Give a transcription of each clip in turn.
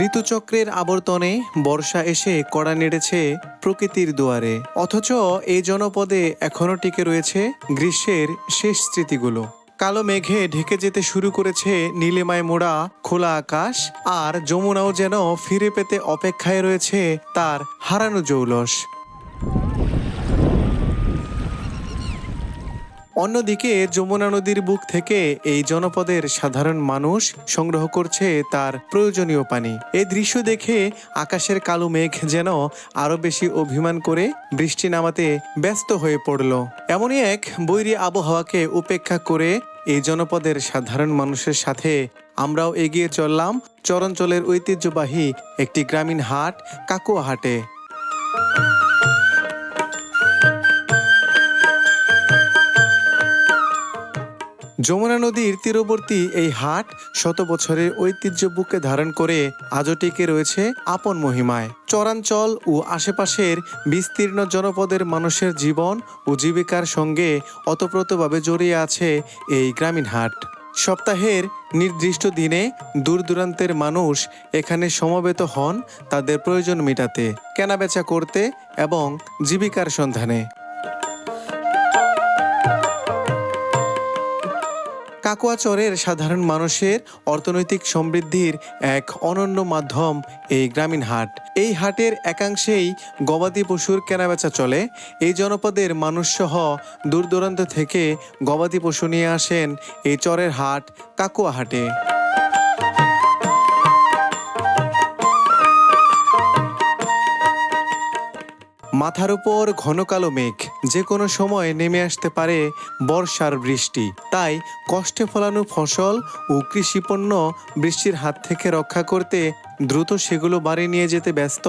ঋতুচক্রের আবর্তনে বর্ষা এসে কড়া নেড়েছে প্রকৃতির দুয়ারে, অথচ এই জনপদে এখনো টিকে রয়েছে গ্রীষ্মের শেষ স্মৃতিগুলো। কালো মেঘে ঢেকে যেতে শুরু করেছে নীলিমায় মোড়া খোলা আকাশ, আর যমুনাও যেন ফিরে পেতে অপেক্ষায় রয়েছে তার হারানো জৌলস। অন্যদিকে যমুনা নদীর বুক থেকে এই জনপদের সাধারণ মানুষ সংগ্রহ করছে তার প্রয়োজনীয় পানি। এই দৃশ্য দেখে আকাশের কালো মেঘ যেন আরো বেশি অভিমান করে বৃষ্টি নামাতে ব্যস্ত হয়ে পড়ল। এমনই এক বৈরী আবহাওয়াকে উপেক্ষা করে এই জনপদের সাধারণ মানুষের সাথে আমরাও এগিয়ে চললাম চরাঞ্চলের ঐতিহ্যবাহী একটি গ্রামীণ হাট, কাকুয়া হাটে। যমুনা নদীর তীরবর্তী এই হাট শত বছরের ঐতিহ্য বুকে ধারণ করে আজও টিকে রয়েছে আপন মহিমায়। চরাঞ্চল ও আশেপাশের বিস্তীর্ণ জনপদের মানুষের জীবন ও জীবিকার সঙ্গে ওতপ্রোতভাবে জড়িয়ে আছে এই গ্রামীণ হাট। সপ্তাহের নির্দিষ্ট দিনে দূর দূরান্তের মানুষ এখানে সমবেত হন তাদের প্রয়োজন মেটাতে, কেনাবেচা করতে এবং জীবিকার সন্ধানে। কাকুয়াচরের সাধারণ মানুষের অর্থনৈতিক সমৃদ্ধির এক অনন্য মাধ্যম এই গ্রামীণ হাট। এই হাটের একাংশেই গবাদি পশুর কেনাবেচা চলে। এই জনপদের মানুষসহ দূর দূরান্ত থেকে গবাদি পশু নিয়ে আসেন এই চরের হাট, কাকুয়া হাটে। মাথার উপর ঘন কালো মেঘ, যে কোনো সময় নেমে আসতে পারে বর্ষার বৃষ্টি। তাই কষ্টে ফলানো ফসল ও কৃষিপণ্য বৃষ্টির হাত থেকে রক্ষা করতে দ্রুত সেগুলো বাড়ি নিয়ে যেতে ব্যস্ত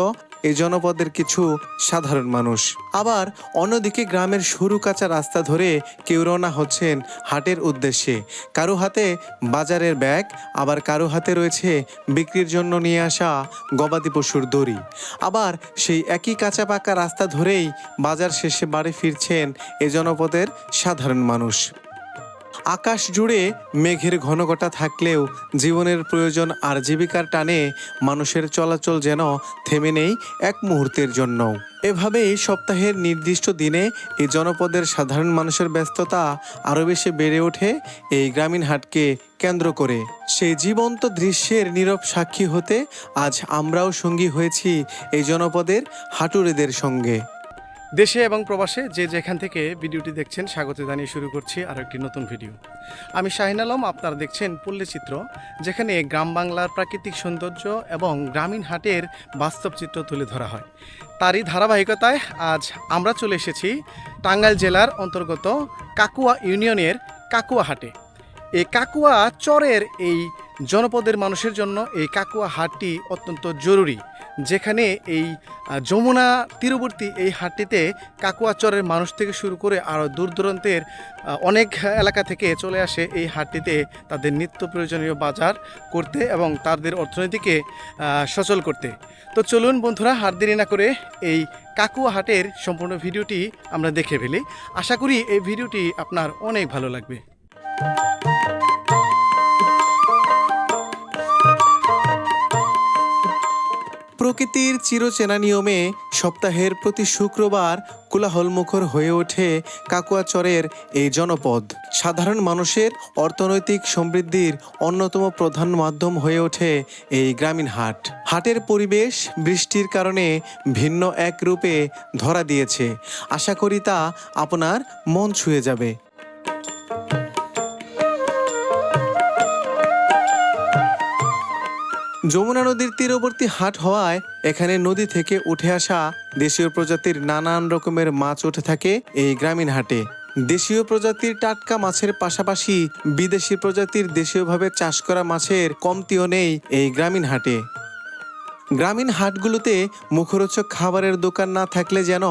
এই জনপদের কিছু সাধারণ মানুষ। আবার অন্যদিকে গ্রামের সরু কাঁচা রাস্তা ধরে কেউ রওনা হচ্ছেন হাটের উদ্দেশ্যে। কারো হাতে বাজারের ব্যাগ, আবার কারো হাতে রয়েছে বিক্রির জন্য নিয়ে আসা গবাদি পশুর দড়ি। আবার সেই একই কাঁচা পাকা রাস্তা ধরেই বাজার শেষে বাড়ি ফিরছেন এ জনপদের সাধারণ মানুষ। আকাশ জুড়ে মেঘের ঘনঘটা থাকলেও জীবনের প্রয়োজন আর জীবিকার টানে মানুষের চলাচল যেন থেমে নেই এক মুহূর্তের জন্য। এভাবেই সপ্তাহের নির্দিষ্ট দিনে এই জনপদের সাধারণ মানুষের ব্যস্ততা আরও বেশি বেড়ে ওঠে এই গ্রামীণ হাটকে কেন্দ্র করে। সেই জীবন্ত দৃশ্যের নীরব সাক্ষী হতে আজ আমরাও সঙ্গী হয়েছি এই জনপদের হাটুরেদের সঙ্গে। দেশে এবং প্রবাসে যে যেখান থেকে ভিডিওটি দেখছেন, স্বাগত জানিয়ে শুরু করছি আরও একটি নতুন ভিডিও। আমি শাহিন আলম, আপনারা দেখছেন পল্লীচিত্র, যেখানে গ্রাম বাংলার প্রাকৃতিক সৌন্দর্য এবং গ্রামীণ হাটের বাস্তব চিত্র তুলে ধরা হয়। তারই ধারাবাহিকতায় আজ আমরা চলে এসেছি টাঙ্গাইল জেলার অন্তর্গত কাকুয়া ইউনিয়নের কাকুয়া হাটে। এই কাকুয়া চরের এই জনপদের মানুষের জন্য এই কাকুয়া হাটটি অত্যন্ত জরুরি, যেখানে এই যমুনা তীরবর্তী এই হাটটিতে কাকুয়া চরের মানুষ থেকে শুরু করে আরও দূর দূরান্তের অনেক এলাকা থেকে চলে আসে এই হাটটিতে তাদের নিত্য প্রয়োজনীয় বাজার করতে এবং তাদের অর্থনীতিকে সচল করতে। তো চলুন বন্ধুরা, হাট দেরি না করে এই কাকুয়া হাটের সম্পূর্ণ ভিডিওটি আমরা দেখে ফেলি। আশা করি এই ভিডিওটি আপনার অনেক ভালো লাগবে। প্রকৃতির চিরচেনা নিয়মে সপ্তাহের প্রতি শুক্রবার কোলাহলমুখর হয়ে ওঠে কাকুয়াচরের এই জনপদ। সাধারণ মানুষের অর্থনৈতিক সমৃদ্ধির অন্যতম প্রধান মাধ্যম হয়ে ওঠে এই গ্রামীণ হাট। হাটের পরিবেশ বৃষ্টির কারণে ভিন্ন এক রূপে ধরা দিয়েছে। আশা করি তা আপনার মন ছুঁয়ে যাবে। যমুনা নদীর তীরবর্তী হাট হওয়ায় এখানে নদী থেকে উঠে আসা দেশীয় প্রজাতির নানান রকমের মাছ উঠে থাকে এই গ্রামীণ হাটে। দেশীয় প্রজাতির টাটকা মাছের পাশাপাশি বিদেশি প্রজাতির দেশীয়ভাবে চাষ করা মাছের কমতিও নেই এই গ্রামীণ হাটে। গ্রামীণ হাটগুলোতে মুখরোচক খাবারের দোকান না থাকলে যেন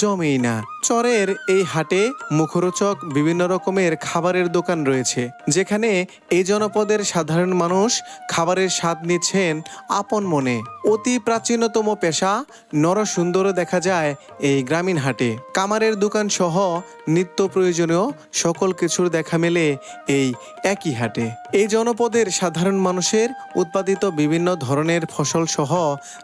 জমেই না। চরের এই হাটে মুখরোচক বিভিন্ন রকমের খাবারের দোকান রয়েছে, যেখানে এই জনপদের সাধারণ মানুষ খাবারের স্বাদ নিচ্ছেন আপন মনে। অতি প্রাচীনতম পেশা নরসুন্দরও দেখা যায় এই গ্রামীণ হাটে। কামারের দোকান সহ নিত্য প্রয়োজনীয় সকল কিছুর দেখা মেলে এই একই হাটে। এই জনপদের সাধারণ মানুষের উৎপাদিত বিভিন্ন ধরনের ফসল সহ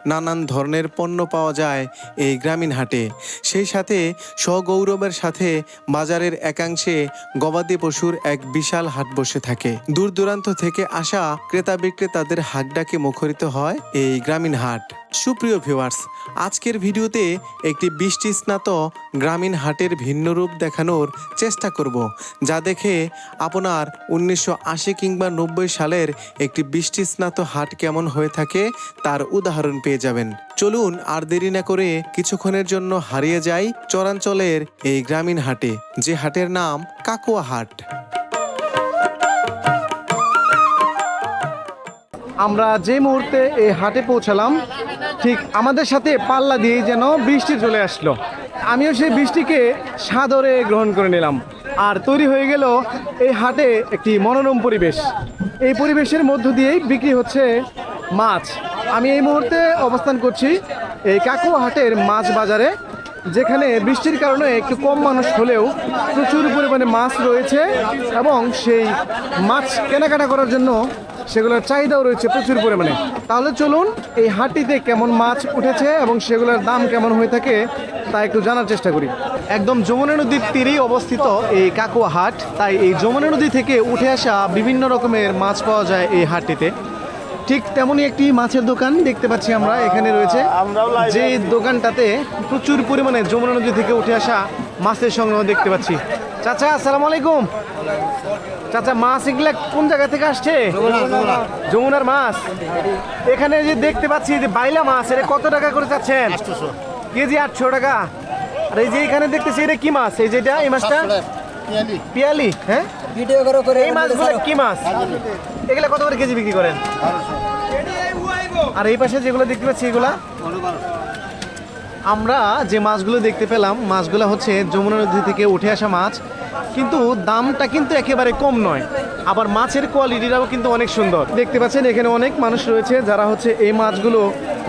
নানান ধরনের পণ্য পাওয়া যায় এই গ্রামীণ হাটে। সেই সাথে সগৌরবের সাথে বাজারের একাংশে গবাদি পশুর এক বিশাল হাট বসে থাকে। দূর দূরান্ত থেকে আসা ক্রেতা বিক্রেতাদের হাটডাকে মুখরিত হয় এই গ্রামীণ হাট। সুপ্রিয় ভিউয়ার্স, আজকের ভিডিওতে একটি বৃষ্টি স্নাত গ্রামীণ হাটের ভিন্ন রূপ দেখানোর চেষ্টা করব, যা দেখে আপনার 1980 কিংবা 90 সালের একটি বৃষ্টি স্নাত হাট কেমন হয়ে থাকে তার উদাহরণ পেয়ে যাবেন। চলুন আর দেরি না করে কিছুক্ষণের জন্য হারিয়ে যাই চরাঞ্চলের এই গ্রামীণ হাটে, যে হাটের নাম কাকুয়া হাট। আমরা যে মুহূর্তে এই হাটে পৌঁছালাম, ঠিক আমাদের সাথে পাল্লা দিয়ে যেন বৃষ্টি চলে আসলো। আমিও সেই বৃষ্টিকে সাদরে গ্রহণ করে নিলাম, আর তৈরি হয়ে গেল এই হাটে একটি মনোরম পরিবেশ। এই পরিবেশের মধ্য দিয়েই বিক্রি হচ্ছে মাছ। আমি এই মুহূর্তে অবস্থান করছি এই কাকুয়া হাটের মাছ বাজারে, যেখানে বৃষ্টির কারণে একটু কম মানুষ হলেও প্রচুর পরিমাণে মাছ রয়েছে এবং সেই মাছ কেনাকাটা করার জন্য সেগুলোর চাহিদাও রয়েছে প্রচুর পরিমাণে। তাহলে চলুন এই হাটটিতে কেমন মাছ উঠেছে এবং সেগুলোর দাম কেমন হয়ে থাকে তা একটু জানার চেষ্টা করি। একদম যমুনা নদীর তীরেই অবস্থিত এই কাকুয়া হাট, তাই এই যমুনা নদী থেকে উঠে আসা বিভিন্ন রকমের মাছ পাওয়া যায় এই হাটটিতে। ঠিক তেমনই একটি মাছের দোকান দেখতে পাচ্ছি আমরা এখানে রয়েছে, যে দোকানটাতে প্রচুর পরিমাণে যমুনা নদী থেকে উঠে আসা মাছের সংগ্রহ দেখতে পাচ্ছি। চাচা, আসসালামু আলাইকুম। চাচা, মাছ এগুলা কোন জায়গা থেকে আসছে? যমুনার মাছ। এখানে যে দেখতে পাচ্ছি যে বাইলা মাছ, এটা কত টাকা করে চাচ্ছেন? কেজি 800 টাকা। আর এই যে এখানে দেখতেছি এটা কি মাছ? এই যেটা, এই মাছটা পিয়ালি। হ্যাঁ, এই মাছগুলো কি মাছ? এগুলা কত করে কেজি বিক্রি করেন? আর এই পাশে যেগুলো দেখতে পাচ্ছি এগুলা, আমরা যে মাছগুলো দেখতে পেলাম মাছগুলো হচ্ছে যমুনা নদী থেকে উঠে আসা মাছ, কিন্তু দামটা কিন্তু একেবারে কম নয়। আবার মাছের কোয়ালিটিটাও কিন্তু অনেক সুন্দর। দেখতে পাচ্ছেন এখানে অনেক মানুষ রয়েছে যারা হচ্ছে এই মাছগুলো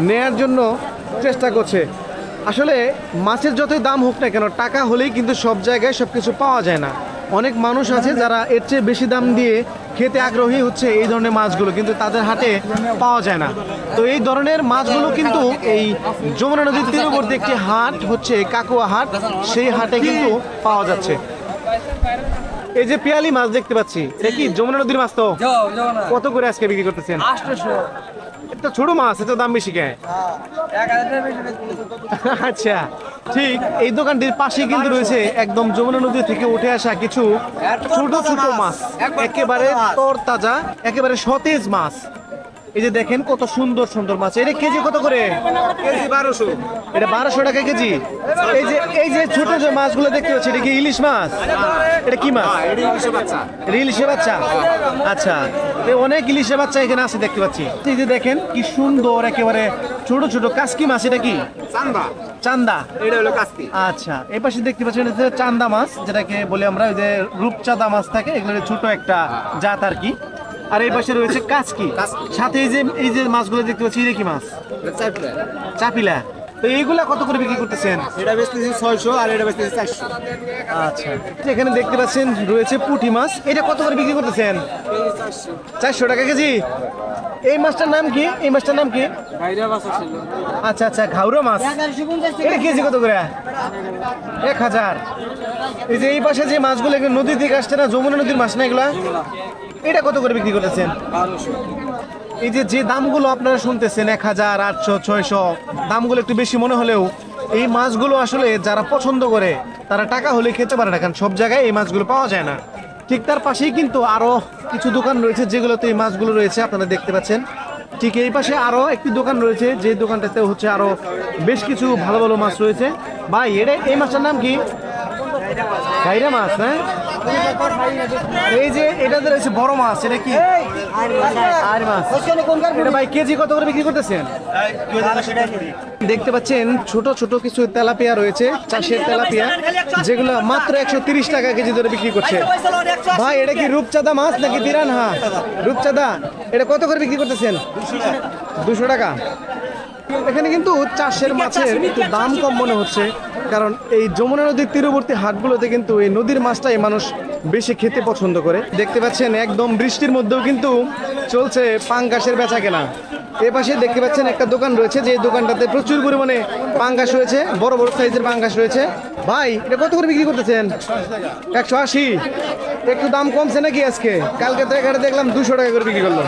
নেয়ার জন্য চেষ্টা করছে। আসলে মাছের যতই দাম হোক না কেন, টাকা হলেই কিন্তু সব জায়গায় সব কিছু পাওয়া যায় না। অনেক মানুষ আছে যারা এর চেয়ে বেশি দাম দিয়ে খেতে আগ্রহী হচ্ছে এই ধরনের মাছগুলো, কিন্তু তাদের হাটে পাওয়া যায় না। তো এই ধরনের মাছগুলো কিন্তু এই যমুনা নদীর তীরবর্তী একটি হাট হচ্ছে কাকুয়া হাট, সেই হাটে কিন্তু পাওয়া যাচ্ছে। এই যে পিয়ালি মাছ দেখতে পাচ্ছি, এটা কি যমুনা নদীর মাছ? তো কত করে আজকে বিক্রি করতেছেন? 800। এটা ছোট মাছ, এত দাম বেশি কেন? আচ্ছা, ঠিক এই দোকানটির পাশে কিন্তু রয়েছে একদম যমুনা নদী থেকে উঠে আসা কিছু ছোট ছোট মাছ, একেবারে তরতাজা, একেবারে সতেজ মাছ। এই যে দেখেন কত সুন্দর সুন্দর মাছ। এটা কেজি কত করে? কেজি 1200। এটা 1200 টাকা কেজি। এই যে ছোট যে মাছগুলো দেখতে পাচ্ছি, এটা কি ইলিশ মাছ? এটা কি মাছ? এটা ইলিশের বাচ্চা। আচ্ছা, অনেক ইলিশের বাচ্চা এখানে আছে দেখতে পাচ্ছি। এই যে দেখেন কি সুন্দর একেবারে ছোট ছোট কাসকি মাছ। এটা কি? চান্দা। এটা হলো কাসকি। আচ্ছা, এই পাশে দেখতে পাচ্ছেন এটা চান্দা মাছ, যেটাকে বলি আমরা ওই যে রূপচাঁদা মাছ থাকে, এগুলো ছোট একটা জাত আর কি। আর এই পাশে রয়েছে কাচকি, সাথে এই যে মাছগুলো দেখতে পাচ্ছি, এটা কি মাছ? চাপিলা। তো এইগুলা কত করে বিক্রি করতেছেন? এটা বেচতেছি 600 আর এটা বেচতেছি 400। আচ্ছা, এখানে দেখতে পাচ্ছেন রয়েছে পুঁটি মাছ, এটা কত করে বিক্রি করতেছেন? 400 টাকা কেজি। এই মাছটার নাম কি? এই মাছটার নাম কি? আচ্ছা আচ্ছা, ঘাউরা মাছ। এটা কেজি কত করে? 1000। এই যে এই পাশে যে মাছগুলো নদী থেকে আসছে না, যমুনা নদীর মাছ না এগুলা, এটা কত করে বিক্রি করতেছেন? 1200। এই যে দামগুলো আপনারা শুনতেছেন 1000, 800, 600, দামগুলো একটু বেশি মনে হলেও এই মাছগুলো আসলে যারা পছন্দ করে তারা টাকা হলে খেতে পারে না, কারণ সব জায়গায় এই মাছগুলো পাওয়া যায় না। ঠিক তার পাশেই কিন্তু আরো কিছু দোকান রয়েছে যেগুলোতে এই মাছগুলো রয়েছে, আপনারা দেখতে পাচ্ছেন। ঠিক এই পাশে আরো একটি দোকান রয়েছে, যে দোকানটাতে হচ্ছে আরো বেশ কিছু ভালো ভালো মাছ রয়েছে। ভাই, এই মাছটার নাম কি? গাইরা মাছ। হ্যাঁ, এই যে এটা তো রয়েছে বড় মাছ, এটা কি আর মাছ? এটা ভাই কেজি কত করে বিক্রি করতেছেন? দেখতে পাচ্ছেন ছোট ছোট কিছু তেলাপিয়া রয়েছে, চাষের তেলাপিয়া, যেগুলো মাত্র 130 টাকা কেজি ধরে বিক্রি করছে। ভাই এটা কি রূপচাঁদা মাছ নাকি পিরানহা? রূপচাঁদা। এটা কত করে বিক্রি করতেছেন? 200 টাকা। এখানে কিন্তু চাষের মাছের একটু দাম কম মনে হচ্ছে, কারণ এই যমুনা নদীর তীরবর্তী হাটগুলোতে কিন্তু এই নদীর মাছটাই মানুষ বেশি খেতে পছন্দ করে। দেখতে পাচ্ছেন একদম বৃষ্টির মধ্যেও কিন্তু চলছে পাঙ্গাসের বেচা কেনা। এ পাশে দেখতে পাচ্ছেন একটা দোকান রয়েছে, যে দোকানটাতে প্রচুর পরিমাণে পাঙ্গাস রয়েছে, বড় বড় সাইজের পাঙ্গাস রয়েছে। ভাই এটা কত করে বিক্রি করতেছেন? 180। একটু দাম কমছে নাকি আজকে? কালকে তো এখানে দেখলাম 200 টাকা করে বিক্রি করলো।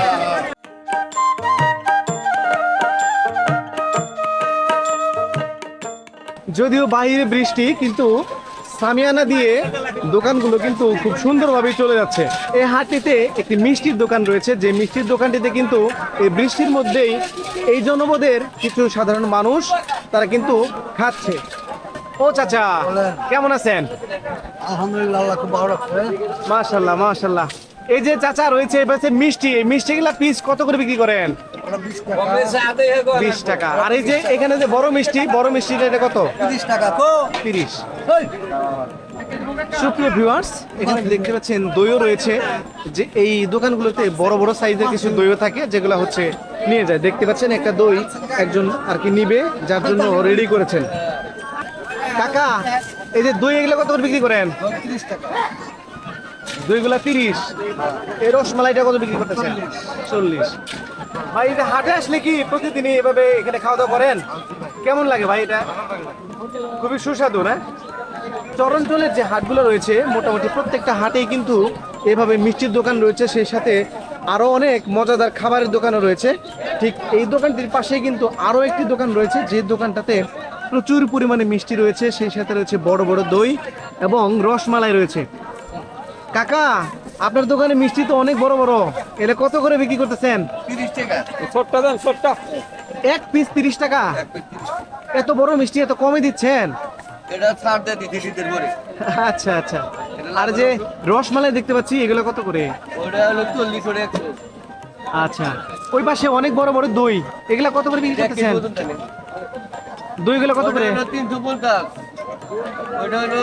যদিও বাইরে বৃষ্টি, কিন্তু সামিয়ানা দিয়ে দোকানগুলো কিন্তু খুব সুন্দরভাবে চলে যাচ্ছে। এই হাটটিতে একটি মিষ্টির দোকান রয়েছে, যে মিষ্টির দোকানটিতে কিন্তু এই বৃষ্টির মধ্যেই এই জনপদের কিছু সাধারণ মানুষ তারা কিন্তু খাচ্ছে। ও চাচা, কেমন আছেন? আলহামদুলিল্লাহ, আল্লাহ খুব ভালো রাখছে। মাশাল্লাহ মাশাল্লাহ। এই যে চাচা রয়েছে এই পাশে মিষ্টি, এই মিষ্টিগুলা পিস কত করে বিক্রি করেন? 20 টাকা। আর এই যে এখানে যে বড় মিষ্টিটা এটা কত? 30 টাকা। 30। সুপ্রিয় ভিউয়ার্স, এখানে দেখতে পাচ্ছেন দইও রয়েছে, যে এই দোকানগুলোতে বড় বড় সাইজের কিছু দইও থাকে, যেগুলো হচ্ছে নিয়ে যায়। দেখতে পাচ্ছেন একটা দই একজন আর কি নিবে, যার জন্য রেডি করেছেন। কাকা, এই যে দই এগুলো কত করে বিক্রি করেন? 30 টাকা। দইগুলা 30। এই রসমালাইটা কত বিক্রি করতেছেন? 40। ভাই এটা হাটে আসলে কি প্রতিদিনই এভাবে এখানে খাওয়া দাওয়া করেন? কেমন লাগে ভাই এটা? খুবই সুস্বাদু না? চরঞ্চলের যে হাটগুলো রয়েছে মোটামুটি প্রত্যেকটা হাটেই কিন্তু এভাবে মিষ্টির দোকান রয়েছে, সেই সাথে আরো অনেক মজাদার খাবারের দোকানও রয়েছে। ঠিক এই দোকানটির পাশেই কিন্তু আরো একটি দোকান রয়েছে, যে দোকানটাতে প্রচুর পরিমাণে মিষ্টি রয়েছে, সেই সাথে রয়েছে বড় বড় দই এবং রসমালাই রয়েছে। কাকা, আপনার দোকানে মিষ্টি তো অনেক বড় বড়, এটা কত করে বিক্রি করতেছেন? 30 টাকা। ছোট্টা দেন, ছোট্টা। এক পিস 30 টাকা? এত বড় মিষ্টি এত কমে দিচ্ছেন? এটা ছাড় দিয়ে দিতে শীতের পরে। আচ্ছা আচ্ছা। আর যে রসমালাই দেখতে পাচ্ছি, এগুলো কত করে? ওটা হলো 40 করে 100। আচ্ছা, ওই পাশে অনেক বড় বড় দই, এগুলা কত করে বিক্রি করতেছেন? দইগুলো কত করে? 350। ওটা হলো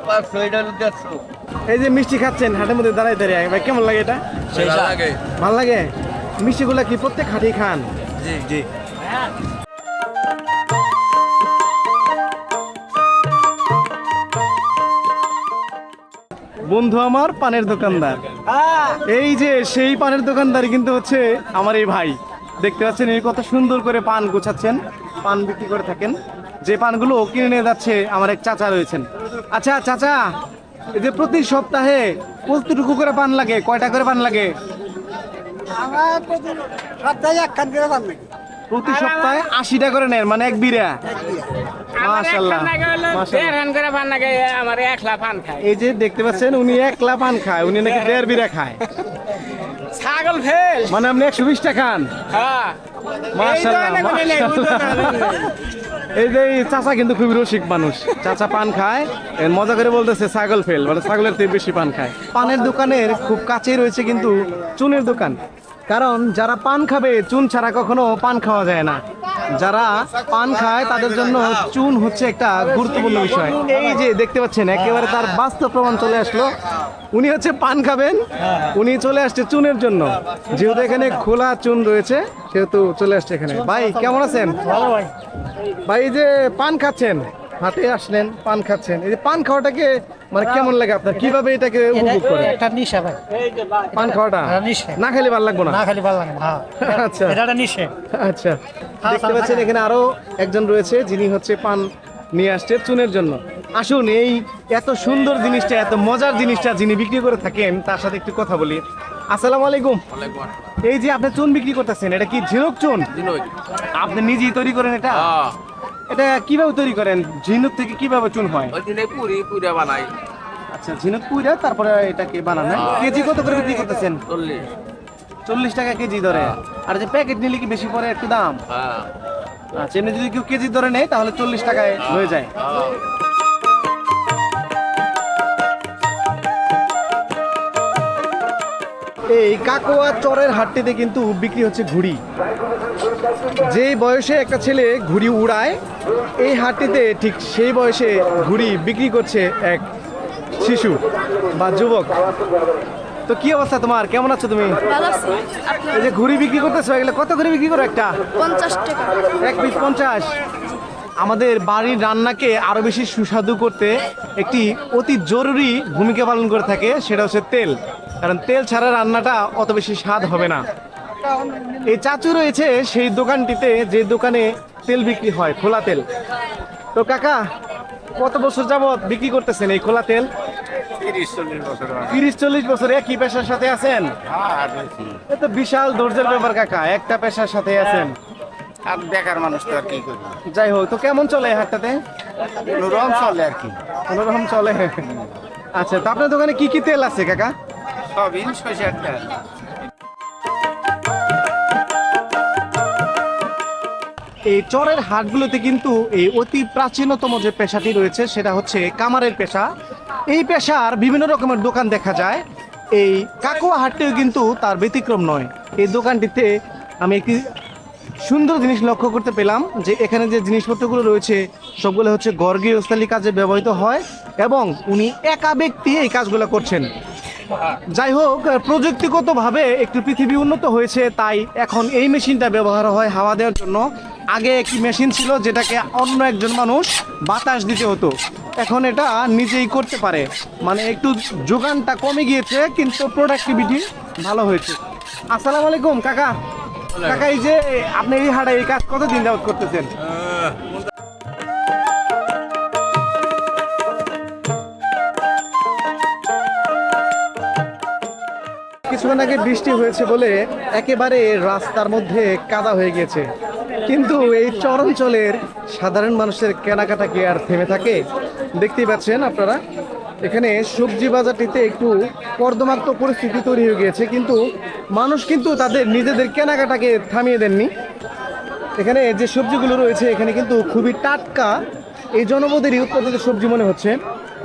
500, এটা হলো 150। এই যে মিষ্টি খাচ্ছেন হাটের মধ্যে দাঁড়ায় দাঁড়িয়ে, ভাই কেমন লাগে এটা? ভালো লাগে। ভালো লাগে? মিষ্টিগুলা কি প্রত্যেক হাটেই খান? জি জি। বন্ধু আমার পানের দোকানদার, এই যে সেই পানের দোকানদার কিন্তু হচ্ছে আমার এই ভাই। দেখতে পাচ্ছেন এই কত সুন্দর করে পান গোছাচ্ছেন, পান বিক্রি করে থাকেন। যে পানগুলো কিনে নিয়ে যাচ্ছে আমার এক চাচা রয়েছেন। আচ্ছা চাচা, এই যে প্রতি সপ্তাহে কতটুকু করে পান লাগে, কয়টা করে পান লাগে? আমার প্রতি সপ্তাহে একখান করে পান নাকি? প্রতি সপ্তাহে 80টা করে নেন, মানে এক বিড়া। মাশাআল্লাহ মাশাআল্লাহ। এই যে দেখতে পাচ্ছেন উনি একলা পান খায়, উনি নাকি 1.5 বিড়া খায়। ছাগল ফেল। মানে আপনি 120টা খান? হ্যাঁ। মাশাআল্লাহ মাশাআল্লাহ। এই যে এই চাচা কিন্তু খুবই রসিক মানুষ, চাচা পান খায়, মজা করে বলতেছে ছাগল ফেল, মানে ছাগলের থেকে বেশি পান খায়। পানের দোকানের খুব কাছেই রয়েছে কিন্তু চুনের দোকান, কারণ যারা পান খাবে চুন ছাড়া কখনো পান খাওয়া যায় না। যারা পান খায় তাদের জন্য চুন হচ্ছে একটা গুরুত্বপূর্ণ বিষয়। এই যে দেখতে পাচ্ছেন একেবারে তার বাস্তব প্রমাণ চলে আসলো। উনি হচ্ছে পান খাবেন, উনি চলে আসছে চুনের জন্য, যেহেতু এখানে খোলা চুন রয়েছে সেহেতু চলে আসছে এখানে। ভাই কেমন আছেন? ভালো ভাই। ভাই এই যে পান খাচ্ছেন, হাটে আসলেন পান খাচ্ছেন, এই যে পান খাওয়াটাকে মানে কেমন লাগে আপনার, কিভাবে এটাকে উপভোগ করেন? একটা নিশা ভাই। পান খাওয়াটা এটা নিশা। না খেলে ভালো লাগবে না? না খালি ভালো লাগে না। হ্যাঁ। আচ্ছা এটা একটা নিশা। আচ্ছা। দেখতে পাচ্ছেন এখানে আরো একজন রয়েছে, যিনি হচ্ছে পান নিয়ে আসছে চুনের জন্য। আসুন এই এত সুন্দর জিনিসটা, এত মজার জিনিসটা যিনি বিক্রি করে থাকেন তার সাথে একটু কথা বলি। আসসালামু আলাইকুম। এই যে আপনি চুন বিক্রি করতেছেন, এটা কি ঝিনুক চুন? আপনি নিজেই তৈরি করেন এটা? এটা কিভাবে তৈরি করেন? ঝিনুক থেকে কিভাবে চুন হয়? পুরা বানাই। আচ্ছা, ঝিনুক পুইরা তারপরে এটাকে বানানো হয়। কেজি কত করে বিক্রি করতেছেন? 40 টাকা কেজি ধরে। আর যে প্যাকেট নিলে কি বেশি পড়ে একটু দাম? আচ্ছা, এমনি যদি কেউ কেজি ধরে নেয় তাহলে 40 টাকায় হয়ে যায়। এই কাকোয়া চরের হাটটিতে কিন্তু বিক্রি হচ্ছে ঘুড়ি। যেই বয়সে একটা ছেলে ঘুড়ি উড়ায়, এই হাটটিতে ঠিক সেই বয়সে ঘুড়ি বিক্রি করছে এক শিশু বা যুবক। তো কি অবস্থা তোমার, কেমন আছো তুমি? ভালো আছি। এই যে ঘুড়ি বিক্রি করতেছো, এগুলো কত করে বিক্রি করো একটা? 50 টাকা। এক পিস 50। আমাদের বাড়ির রান্নাকে আরো বেশি সুস্বাদু করতে একটি অতি জরুরি ভূমিকা পালন করে থাকে, সেটা হচ্ছে তেল। কারণ তেল ছাড়া রান্নাটা অত বেশি স্বাদ হবে না। এই চাচু রয়েছে সেই দোকানটিতে, যে দোকানে তেল বিক্রি হয়, খোলা তেল। তো কাকা, কত বছর যাবত বিক্রি করতেছেন এই খোলা তেল? 30-40 বছর একই পেশার সাথে আছেন? এ তো বিশাল ধৈর্যের ব্যাপার কাকা, একটা পেশার সাথে আছেন। আর বেকার মানুষ তো আর কি করবে, যাই হোক, তো কেমন চলে এই হাটটাতে? রং চলে আর কি, কোনোরকম চলে। আচ্ছা, তো আপনার দোকানে কি কি তেল আছে কাকা? সবই সরিষার তেল। এই চরের হাটগুলোতে কিন্তু এই অতি প্রাচীনতম যে পেশাটি রয়েছে সেটা হচ্ছে কামারের পেশা। এই পেশার বিভিন্ন রকমের দোকান দেখা যায়। এই কাকোয়া হাটটিও কিন্তু তার ব্যতিক্রম নয়। এই দোকানটিতে আমি একটি সুন্দর জিনিস লক্ষ্য করতে পেলাম, যে এখানে যে জিনিসপত্রগুলো রয়েছে সবগুলো হচ্ছে গৃহস্থালী কাজে ব্যবহৃত হয় এবং উনি একা ব্যক্তি এই কাজগুলো করছেন। যাই হোক, প্রযুক্তিগতভাবে একটু পৃথিবী উন্নত হয়েছে, তাই এখন এই মেশিনটা ব্যবহার হয় হাওয়া দেওয়ার জন্য। আগে একটি মেশিন ছিল যেটাকে অন্য একজন মানুষ বাতাস দিতে হতো, এখন এটা নিজেই করতে পারে। মানে একটু যোগানটা কমে গিয়েছে, কিন্তু প্রোডাক্টিভিটি ভালো হয়েছে। আসসালামু আলাইকুম কাকা। কাকা, এই যে আপনি এই হাটে এই কাজ কতদিন যাবত করতেছেন? কিছুক্ষণ আগে বৃষ্টি হয়েছে বলে একেবারে রাস্তার মধ্যে কাদা হয়ে গেছে, কিন্তু এই চরাঞ্চলের সাধারণ মানুষের কেনাকাটা কি আর থেমে থাকে? দেখতেই পাচ্ছেন আপনারা, এখানে সবজি বাজারটিতে একটু কর্দমাক্ত পরিস্থিতি তৈরি হয়ে গিয়েছে, কিন্তু মানুষ কিন্তু তাদের নিজেদের কেনাকাটাকে থামিয়ে দেননি। এখানে যে সবজিগুলো রয়েছে এখানে কিন্তু খুবই টাটকা, এই জনপদেরই উৎপাদিত সবজি মনে হচ্ছে।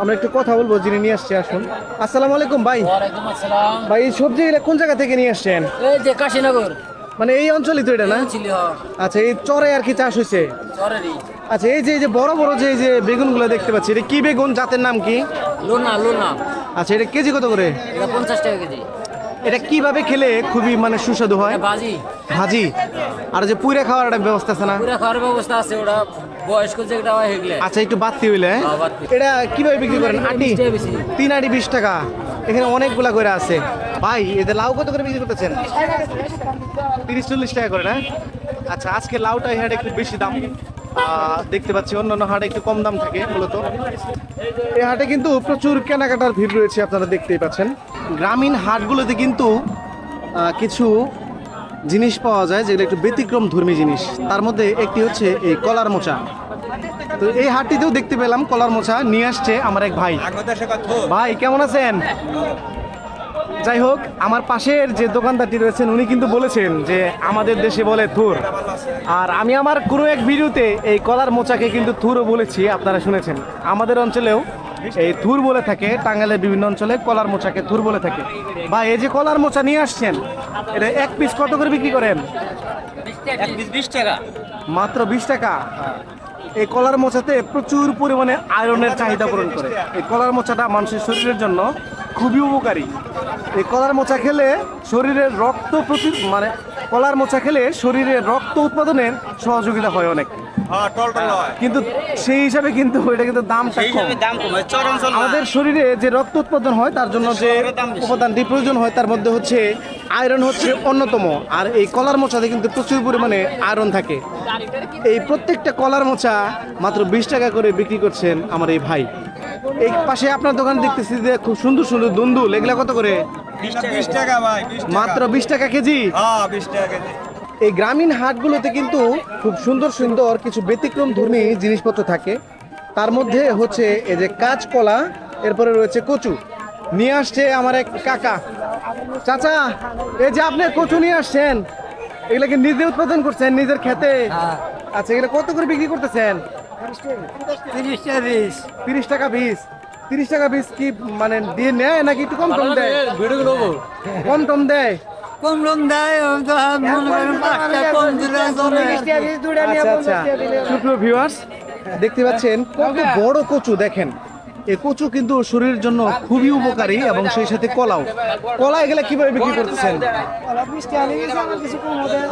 আমরা একটু কথা বলবো, যিনি নিয়ে আসছে। আসুন। আসসালামু আলাইকুম ভাই। ওয়ালাইকুম আসসালাম। ভাই, এই সবজি এগুলো কোন জায়গা থেকে নিয়ে আসছেন? এই যে কাশীনগর মানে এই অঞ্চলই তো এটা না? ছিল আচ্ছা, এই চরে আর কি চাষ হয়েছে? চরেরই। আচ্ছা, এই যে বড় বড় যে বেগুনগুলো দেখতে পাচ্ছি, এটা কি বেগুন, জাতের নাম কি? লোনা লোনা, আচ্ছা, এটা কেজি কত করে? এটা 50 টাকা কেজি। এটা কিভাবে খেলে খুবই মানে সুস্বাদু হয়? এটা ভাজি, ভাজি। আর যে পুইরা খাওয়ার একটা ব্যবস্থা আছে না? পুরা খাওয়ার ব্যবস্থা আছে, ওটা বয়স্ক যেটা হয় হেগলে। আচ্ছা, একটু বাড়তি হইলে। হ্যাঁ, বাড়তি। এটা কিভাবে বিক্রি করেন? আটি? 20 টাকা বেশি। 3 আটি 20 টাকা। এখানে অনেকগুলা করে আছে। ভাই, এদের লাউ কত করে বিক্রি করতেছেন? 30-40 টাকা করে না? আচ্ছা, আজকে লাউটা এই হাটে একটু বেশি দাম দেখতে পাচ্ছি, অন্যান্য হাটে একটু কম দাম থাকে মূলত। এই হাটে কিন্তু প্রচুর কেনাকাটার ভিড় রয়েছে, আপনারা দেখতেই পাচ্ছেন। গ্রামীণ হাটগুলোতে কিন্তু কিছু জিনিস পাওয়া যায় যেগুলো একটু ব্যতিক্রম ধর্মী জিনিস। তার মধ্যে একটি হচ্ছে এই কলার মোচা। তো এই হাটটিতেও দেখতে পেলাম কলার মোচা নিয়ে আসছে আমার এক ভাই। ভাই, কেমন আছেন? যাই হোক, আমার পাশের যে দোকানদারটি রয়েছেন উনি কিন্তু বলেছেন যে আমাদের দেশে বলে থুর, আর আমি আমার কোনো এক ভিডিওতে এই কলার মোচাকে কিন্তু থুরও বলেছি, আপনারা শুনেছেন। আমাদের অঞ্চলেও এই থুর বলে থাকে, টাঙ্গাইলের বিভিন্ন অঞ্চলে কলার মোচাকে থুর বলে থাকে। ভাই, এই যে কলার মোচা নিয়ে আসছেন, এটা এক পিস কত করে বিক্রি করেন? 20 টাকা। মাত্র 20 টাকা। এই কলার মোচাতে প্রচুর পরিমাণে আয়রনের চাহিদা পূরণ করে। এই কলার মোচাটা মানুষের শরীরের জন্য খুবই উপকারী। এই কলার মোচা খেলে শরীরের রক্ত মানে কলার মোচা খেলে শরীরের রক্ত উৎপাদনের সহযোগিতা হয় অনেক, কিন্তু সেই হিসাবে কিন্তু এটা কিন্তু দামটা কম। আমাদের শরীরে যে রক্ত উৎপাদন হয় তার জন্য যে উপাদানটি প্রয়োজন হয় তার মধ্যে হচ্ছে আয়রন হচ্ছে অন্যতম। আর এই কলার মোচাতে কিন্তু প্রচুর পরিমাণে আয়রন থাকে। এই প্রত্যেকটা কলার মোচা মাত্র 20 টাকা করে বিক্রি করছেন আমার এই ভাই। এই পাশে আপনার দোকান দেখতেছি যে খুব সুন্দর সুন্দর দুন্দুল, এগুলা কত করে? 20 টাকা ভাই। মাত্র 20 টাকা কেজি। হ্যাঁ, 20 টাকা কেজি। এই গ্রামীণ হাটগুলোতে কিন্তু খুব সুন্দর সুন্দর কিছু ব্যতিক্রম ধর্মী জিনিসপত্র থাকে। তার মধ্যে হচ্ছে এই যে কাঁচকলা, এরপরে রয়েছে কচু নিয়ে আসছে আমার এক কাকা। চাচা, এই যে আপনি কচু নিয়ে আসছেন, এগুলো কি নিজে উৎপাদন করছেন নিজের খেতে? আচ্ছা, এগুলো কত করে বিক্রি করতেছেন? 30 টাকা পিস। 30 টাকা পিস। 30 টাকা পিস কি মানে দিয়ে নেয় নাকি একটু কম টম দেয়? ভিডিও করবো কম টম দেয়? কম রম দেয় মনে করেন 5 টাকা কম দিলে আচ্ছা আচ্ছা সুপ্রিয় ভিউয়ার্স, দেখতে পাচ্ছেন কত বড় কচু দেখেন। এই কচু কিন্তু শরীরের জন্য খুবই উপকারী এবং সেই সাথে কলা এগুলা কিভাবে বিক্রি করতেছেন?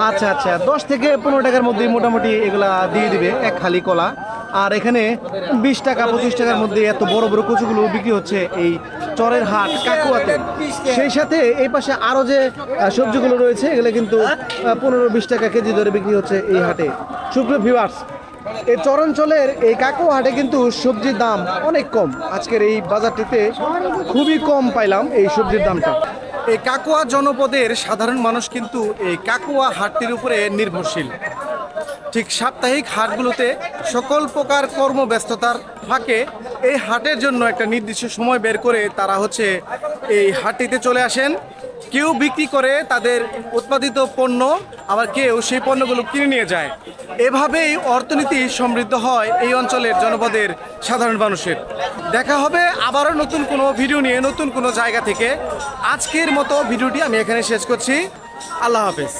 আচ্ছা আচ্ছা 10 থেকে 15 টাকার মধ্যে মোটামুটি এগুলা দিয়ে দিবে এক খালি কলা। আর এখানে 20 টাকা 25 টাকার মধ্যে এত বড় বড় কচুগুলো বিক্রি হচ্ছে এই চরের হাট কাকুয়াতে। সেই সাথে এই পাশে আরো যে সবজিগুলো রয়েছে এগুলো কিন্তু 15-20 টাকা কেজি ধরে বিক্রি হচ্ছে এই হাটে। সুপ্রিয় ভিউয়ার্স, এই চরাঞ্চলের এই কাকুয়া হাটে কিন্তু সবজির দাম অনেক কম। আজকের এই বাজারটিতে খুবই কম পাইলাম এই সবজির দামটা। এই কাকুয়া জনপদের সাধারণ মানুষ কিন্তু এই কাকুয়া হাটটির উপরে নির্ভরশীল। ঠিক সাপ্তাহিক হাটগুলোতে সকল প্রকার কর্মব্যস্ততার ফাঁকে এই হাটের জন্য একটা নির্দিষ্ট সময় বের করে তারা হচ্ছে এই হাটটিতে চলে আসেন। কেউ বিক্রি করে তাদের উৎপাদিত পণ্য, আবার কেউ সেই পণ্যগুলো কিনে নিয়ে যায়। এভাবেই অর্থনীতি সমৃদ্ধ হয় এই অঞ্চলের জনপদের সাধারণ মানুষের। দেখা হবে আবারও নতুন কোনো ভিডিও নিয়ে নতুন কোনো জায়গা থেকে। আজকের মতো ভিডিওটি আমি এখানে শেষ করছি। আল্লাহ হাফেজ।